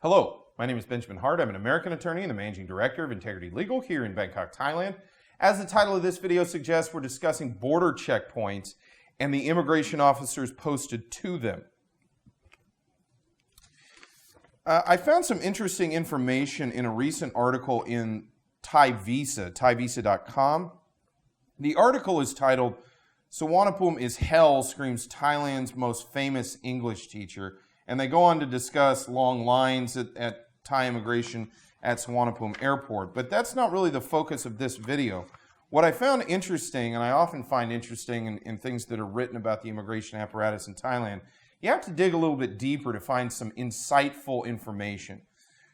Hello, my name is Benjamin Hart. I'm an American attorney and the Managing Director of Integrity Legal here in Bangkok, Thailand. As the title of this video suggests, we're discussing border checkpoints and the immigration officers posted to them. I found some interesting information in a recent article in Thai Visa, thaivisa.com. The article is titled, "Suvarnabhumi is Hell, Screams Thailand's Most Famous English Teacher." And they go on to discuss long lines at Thai immigration at Suvarnabhumi Airport. But that's not really the focus of this video. What I found interesting, and I often find interesting in things that are written about the immigration apparatus in Thailand, you have to dig a little bit deeper to find some insightful information.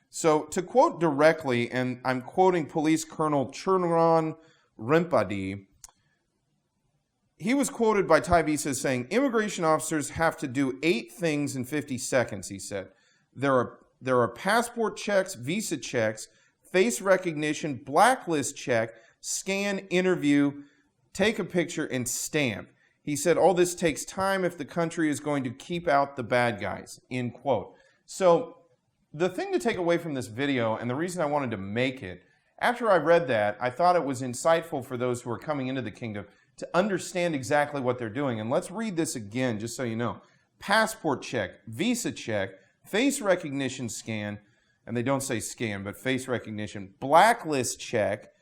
So to quote directly, and I'm quoting Police Colonel Churnaran Rimpadi, he was quoted by Thai Visa as saying, "Immigration officers have to do 8 things in 50 seconds, he said. There are passport checks, visa checks, face recognition, blacklist check, scan, interview, take a picture, and stamp. He said all this takes time if the country is going to keep out the bad guys," end quote. So the thing to take away from this video, and the reason I wanted to make it, after I read that, I thought it was insightful for those who are coming into the kingdom to understand exactly what they're doing. And let's read this again, just so you know. Passport check, visa check, face recognition scan, and they don't say scan, but face recognition, blacklist check,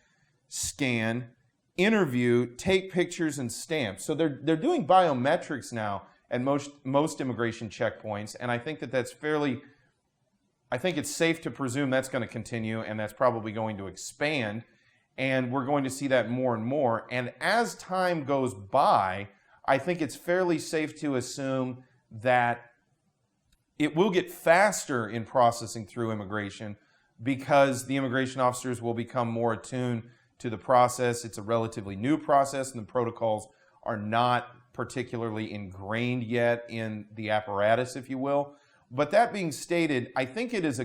scan, interview, take pictures, and stamp. So they're doing biometrics now at most immigration checkpoints, and I think that's I think it's safe to presume that's going to continue, and that's probably going to expand. And we're going to see that more and more. And as time goes by, I think it's fairly safe to assume that it will get faster in processing through immigration because the immigration officers will become more attuned to the process. It's a relatively new process, and the protocols are not particularly ingrained yet in the apparatus, if you will. But that being stated, I think it's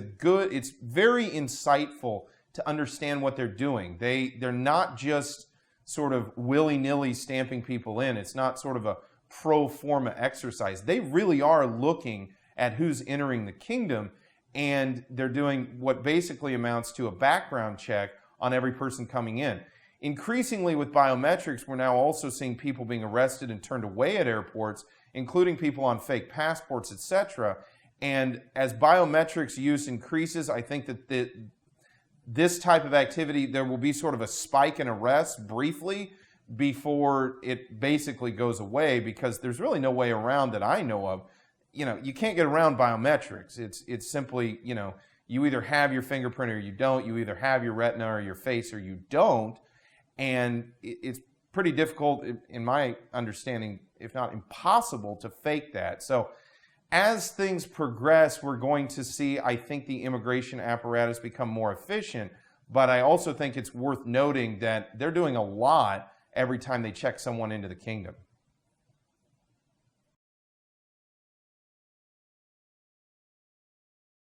very insightful to understand what they're doing. They're not just sort of willy-nilly stamping people in. It's not sort of a pro forma exercise. They really are looking at who's entering the kingdom, and they're doing what basically amounts to a background check on every person coming in. Increasingly with biometrics, we're now also seeing people being arrested and turned away at airports, including people on fake passports, etc. And as biometrics use increases, I think that this type of activity, there will be sort of a spike in arrests briefly before it basically goes away, because there's really no way around that I know of. You know, you can't get around biometrics. It's simply, you know, you either have your fingerprint or you don't. You either have your retina or your face or you don't. And it's pretty difficult, in my understanding, if not impossible, to fake that. So as things progress, we're going to see, I think, the immigration apparatus become more efficient, but I also think it's worth noting that they're doing a lot every time they check someone into the kingdom.